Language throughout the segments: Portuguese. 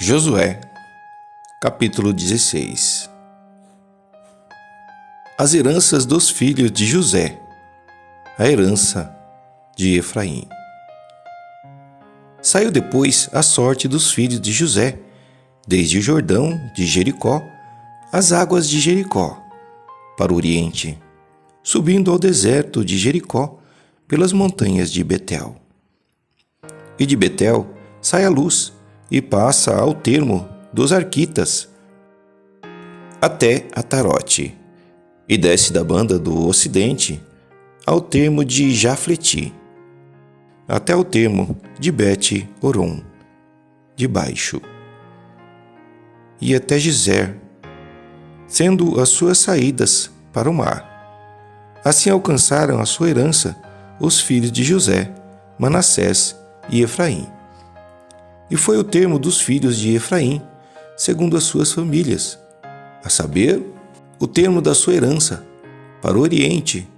Josué, capítulo 16. As heranças dos filhos de José, a herança de Efraim. Saiu depois a sorte dos filhos de José, desde o Jordão de Jericó, as águas de Jericó, para o oriente, subindo ao deserto de Jericó, pelas montanhas de Betel. E de Betel sai a luz, e passa ao termo dos Arquitas, até Atarote, e desce da banda do ocidente ao termo de Jafleti, até o termo de Bet-Horon, de baixo, e até Gizer, sendo as suas saídas para o mar. Assim alcançaram a sua herança os filhos de José, Manassés e Efraim. E foi o termo dos filhos de Efraim, segundo as suas famílias, a saber, o termo da sua herança, para o oriente,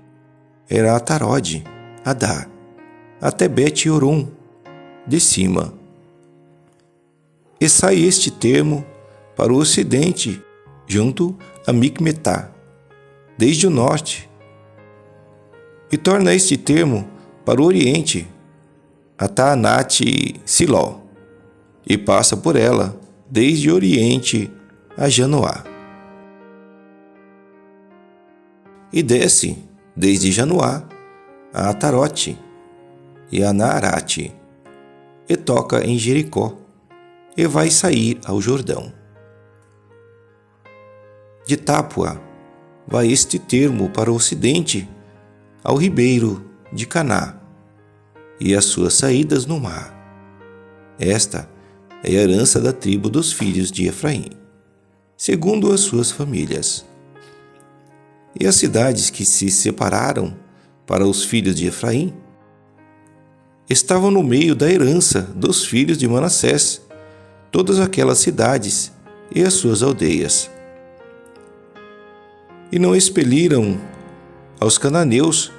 era Atarode, Adá, até Bet-Horon, de cima. E sai este termo para o ocidente, junto a Micmetá, desde o norte, e torna este termo para o oriente, a Taanate-Siló, e passa por ela, desde o oriente a Janoá. E desce, desde Janoá, a Atarote e a Naarate, e toca em Jericó, e vai sair ao Jordão. De Tápua vai este termo para o ocidente, ao ribeiro de Caná, e as suas saídas no mar. Esta é a herança da tribo dos filhos de Efraim, segundo as suas famílias. E as cidades que se separaram para os filhos de Efraim estavam no meio da herança dos filhos de Manassés, todas aquelas cidades e as suas aldeias. E não expeliram aos cananeus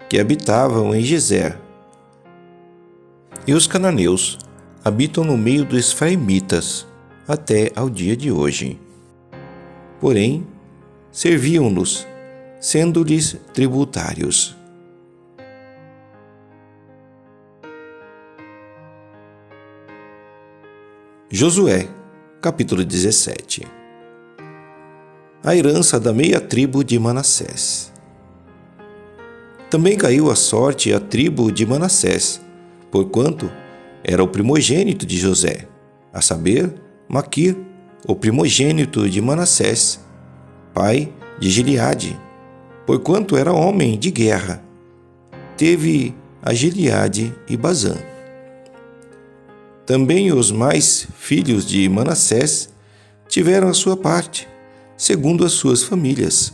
que habitavam em Gezer. E os cananeus habitam no meio dos efraimitas até ao dia de hoje. Porém, serviam-nos, sendo-lhes tributários. Josué, capítulo 17. A herança da meia tribo de Manassés. Também caiu a sorte à tribo de Manassés, porquanto era o primogênito de José, a saber, Maquir, o primogênito de Manassés, pai de Gileade, porquanto era homem de guerra. Teve a Gileade e Bazã. Também os mais filhos de Manassés tiveram a sua parte, segundo as suas famílias,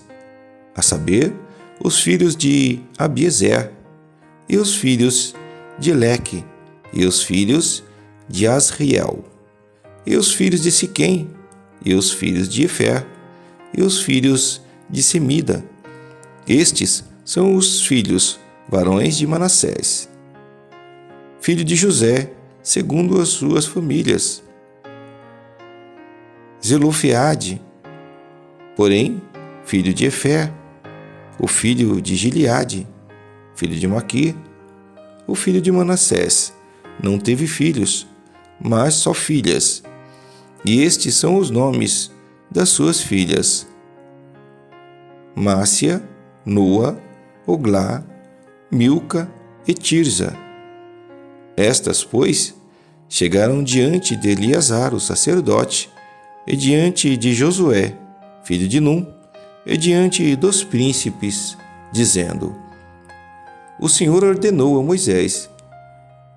a saber, os filhos de Abiezer, e os filhos de Leque, e os filhos de Asriel, e os filhos de Siquém, e os filhos de Efer, e os filhos de Semida. Estes são os filhos varões de Manassés, filho de José, segundo as suas famílias. Zelofeade, porém, filho de Efer, o filho de Gileade, filho de Maquir, o filho de Manassés, não teve filhos, mas só filhas. E estes são os nomes das suas filhas: Mácia, Noa, Oglá, Milca e Tirza. Estas, pois, chegaram diante de Eleazar, o sacerdote, e diante de Josué, filho de Num, e diante dos príncipes, dizendo: O Senhor ordenou a Moisés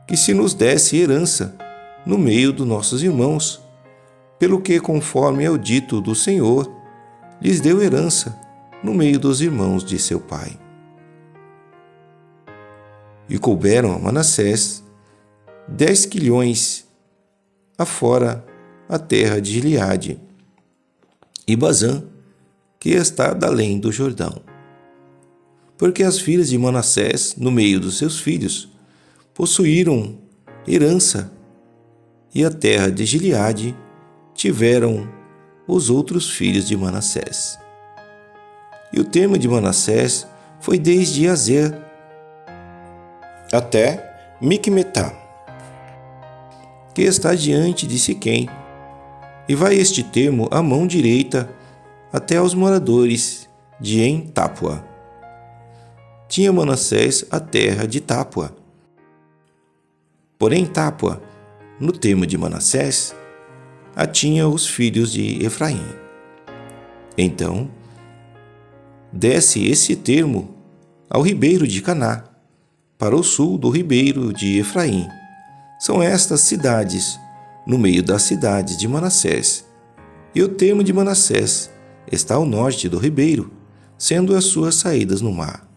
que se nos desse herança no meio dos nossos irmãos, pelo que, conforme é o dito do Senhor, lhes deu herança no meio dos irmãos de seu pai. E couberam a Manassés 10 quilhões afora a terra de Gileade, e Bazã, que está além do Jordão. Porque as filhas de Manassés, no meio dos seus filhos, possuíram herança e a terra de Gileade tiveram os outros filhos de Manassés. E o termo de Manassés foi desde Azer até Micmetá, que está diante de Siquém, e vai este termo à mão direita até aos moradores de En-Tapua. Tinha Manassés a terra de Tapua. Porém, Tapua, no termo de Manassés, a tinha os filhos de Efraim. Então, desce esse termo ao ribeiro de Caná, para o sul do ribeiro de Efraim. São estas cidades, no meio das cidades de Manassés. E o termo de Manassés está ao norte do ribeiro, sendo as suas saídas no mar.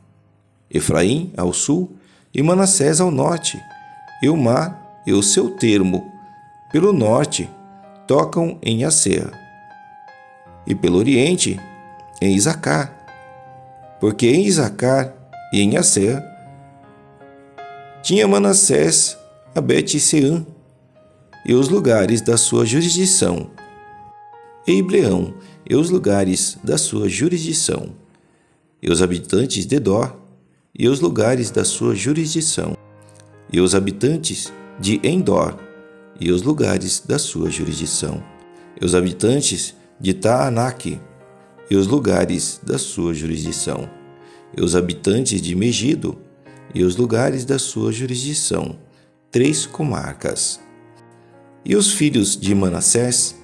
Efraim ao sul e Manassés ao norte, e o mar e o seu termo, pelo norte, tocam em Aser, e pelo oriente, em Isacar, porque em Isacar e em Aser tinha Manassés a Bet-Seã e os lugares da sua jurisdição, e Ibleão e os lugares da sua jurisdição, e os habitantes de Dor e os lugares da sua jurisdição, e os habitantes de Endor e os lugares da sua jurisdição, e os habitantes de Taanaque e os lugares da sua jurisdição, e os habitantes de Megido e os lugares da sua jurisdição, 3 comarcas. E os filhos de Manassés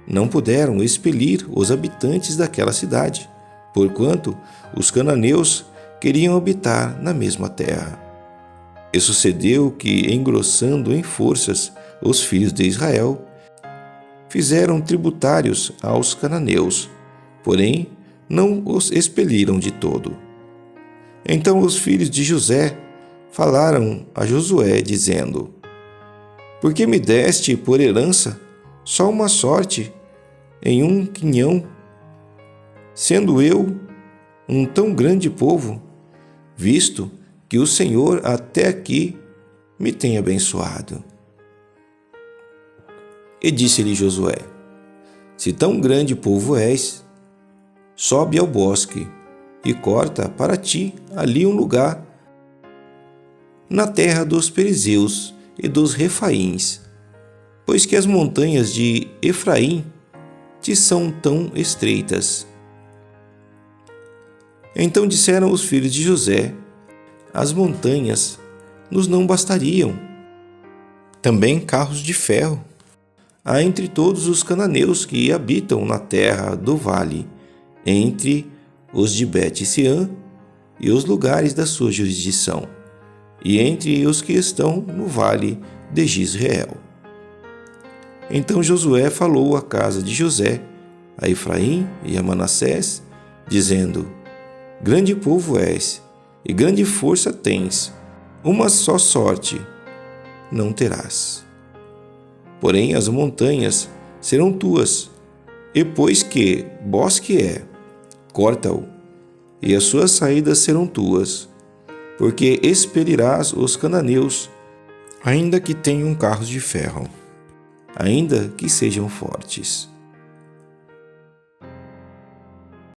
não puderam expelir os habitantes daquela cidade, porquanto os cananeus queriam habitar na mesma terra. E sucedeu que, engrossando em forças os filhos de Israel, fizeram tributários aos cananeus, porém não os expeliram de todo. Então os filhos de José falaram a Josué, dizendo: Por que me deste por herança só uma sorte em um quinhão, sendo eu um tão grande povo, visto que o Senhor até aqui me tem abençoado? E disse-lhe Josué: Se tão grande povo és, sobe ao bosque e corta para ti ali um lugar na terra dos Perizeus e dos Refaíns, pois que as montanhas de Efraim te são tão estreitas. Então disseram os filhos de José: As montanhas nos não bastariam. Também carros de ferro há entre todos os cananeus que habitam na terra do vale, entre os de Bet-Seã e os lugares da sua jurisdição, e entre os que estão no vale de Jezreel. Então Josué falou à casa de José, a Efraim e a Manassés, dizendo: Grande povo és, e grande força tens, uma só sorte não terás. Porém as montanhas serão tuas, e pois que bosque é, corta-o, e as suas saídas serão tuas, porque expelirás os cananeus, ainda que tenham carros de ferro, ainda que sejam fortes.